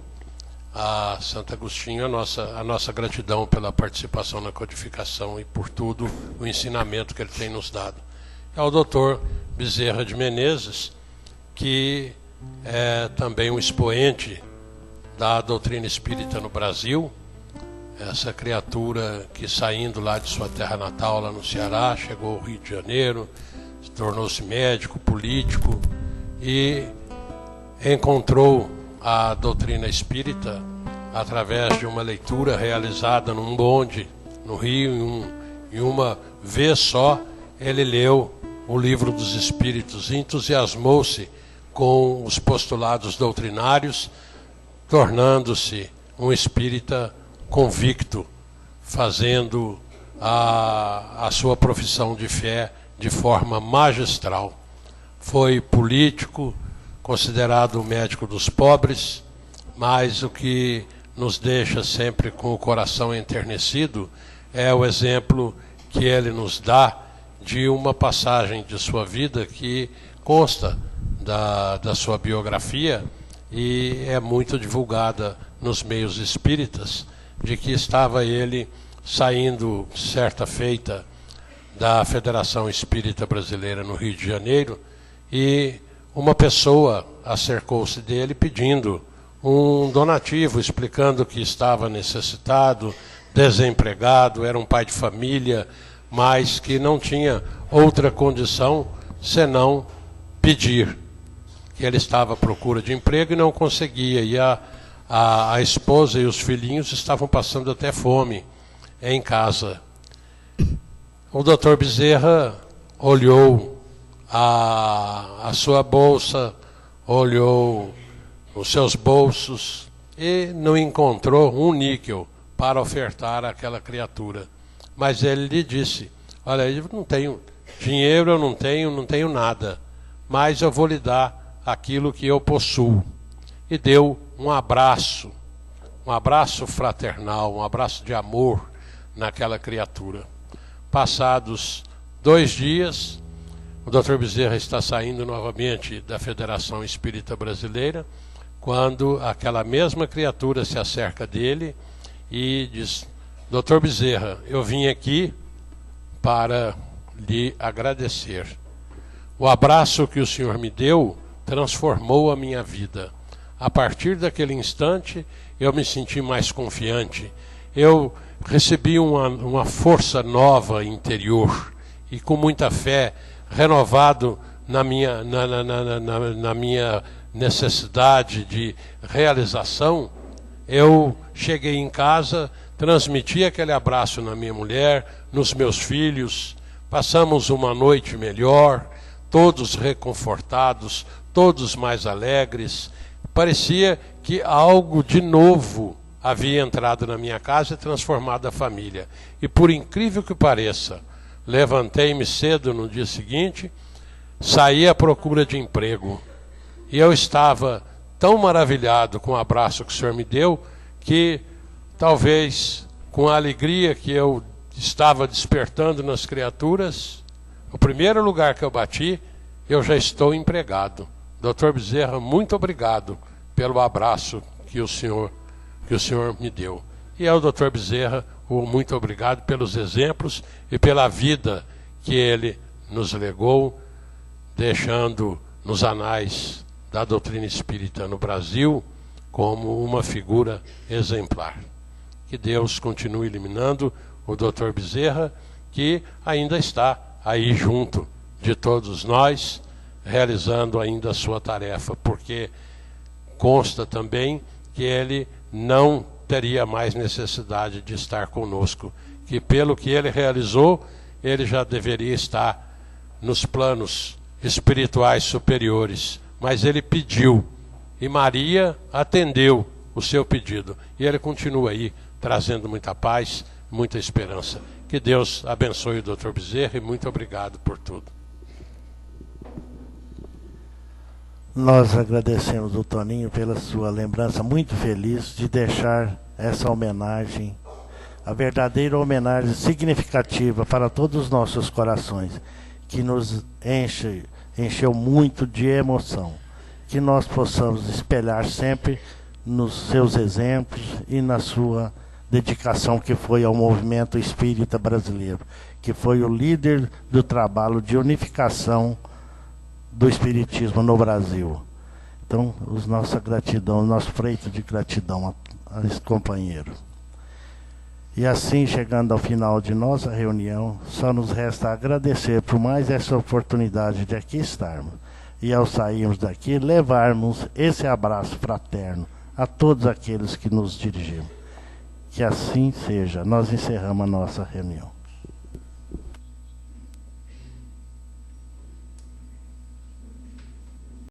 S4: A Santo Agostinho, a nossa gratidão pela participação na codificação e por tudo o ensinamento que ele tem nos dado. Ao doutor Bezerra de Menezes, que é também um expoente da doutrina espírita no Brasil. Essa criatura que, saindo lá de sua terra natal, lá no Ceará, chegou ao Rio de Janeiro, tornou-se médico, político e encontrou a doutrina espírita através de uma leitura realizada num bonde no Rio. Em uma vez só ele leu o Livro dos Espíritos e entusiasmou-se com os postulados doutrinários, tornando-se um espírita convicto, fazendo a sua profissão de fé de forma magistral. Foi político, considerado o médico dos pobres, mas o que nos deixa sempre com o coração enternecido é o exemplo que ele nos dá de uma passagem de sua vida que consta da sua biografia e é muito divulgada nos meios espíritas, de que estava ele saindo certa feita da Federação Espírita Brasileira no Rio de Janeiro e uma pessoa acercou-se dele pedindo um donativo, explicando que estava necessitado, desempregado, era um pai de família, mas que não tinha outra condição senão pedir, que ele estava à procura de emprego e não conseguia, e a esposa e os filhinhos estavam passando até fome em casa. O Dr. Bezerra olhou a sua bolsa, olhou os seus bolsos e não encontrou um níquel para ofertar àquela criatura. Mas ele lhe disse: olha, eu não tenho dinheiro, eu não tenho nada, mas eu vou lhe dar aquilo que eu possuo. E deu um abraço fraternal, um abraço de amor naquela criatura. Passados 2 dias, o Dr. Bezerra está saindo novamente da Federação Espírita Brasileira, quando aquela mesma criatura se acerca dele e diz: Dr. Bezerra, eu vim aqui para lhe agradecer. O abraço que o senhor me deu transformou a minha vida. A partir daquele instante, eu me senti mais confiante. Eu recebi uma força nova interior e com muita fé, renovado na minha necessidade de realização. Eu cheguei em casa, transmiti aquele abraço na minha mulher, nos meus filhos, passamos uma noite melhor, todos reconfortados, todos mais alegres. Parecia que algo de novo havia entrado na minha casa e transformado a família. E por incrível que pareça, levantei-me cedo no dia seguinte, saí à procura de emprego. E eu estava tão maravilhado com o abraço que o senhor me deu, que talvez com a alegria que eu estava despertando nas criaturas, o primeiro lugar que eu bati, eu já estou empregado. Dr. Bezerra, muito obrigado pelo abraço que o senhor me deu. E ao Dr. Bezerra, muito obrigado pelos exemplos e pela vida que ele nos legou, deixando nos anais da doutrina espírita no Brasil como uma figura exemplar. Que Deus continue iluminando o Dr. Bezerra, que ainda está aí junto de todos nós, realizando ainda a sua tarefa, porque consta também que ele não teria mais necessidade de estar conosco, que pelo que ele realizou, ele já deveria estar nos planos espirituais superiores, mas ele pediu, e Maria atendeu o seu pedido, e ele continua aí, trazendo muita paz, muita esperança. Que Deus abençoe o Dr. Bezerra e muito obrigado por tudo.
S1: Nós agradecemos o Toninho pela sua lembrança muito feliz de deixar essa homenagem, a verdadeira homenagem significativa para todos os nossos corações, que nos encheu muito de emoção. Que nós possamos espelhar sempre nos seus exemplos e na sua dedicação que foi ao movimento espírita brasileiro, que foi o líder do trabalho de unificação do Espiritismo no Brasil. Então, nossa gratidão, nosso freito de gratidão a esse companheiro. E assim, chegando ao final de nossa reunião, só nos resta agradecer por mais essa oportunidade de aqui estarmos. E ao sairmos daqui, levarmos esse abraço fraterno a todos aqueles que nos dirigimos. Que assim seja. Nós encerramos a nossa reunião.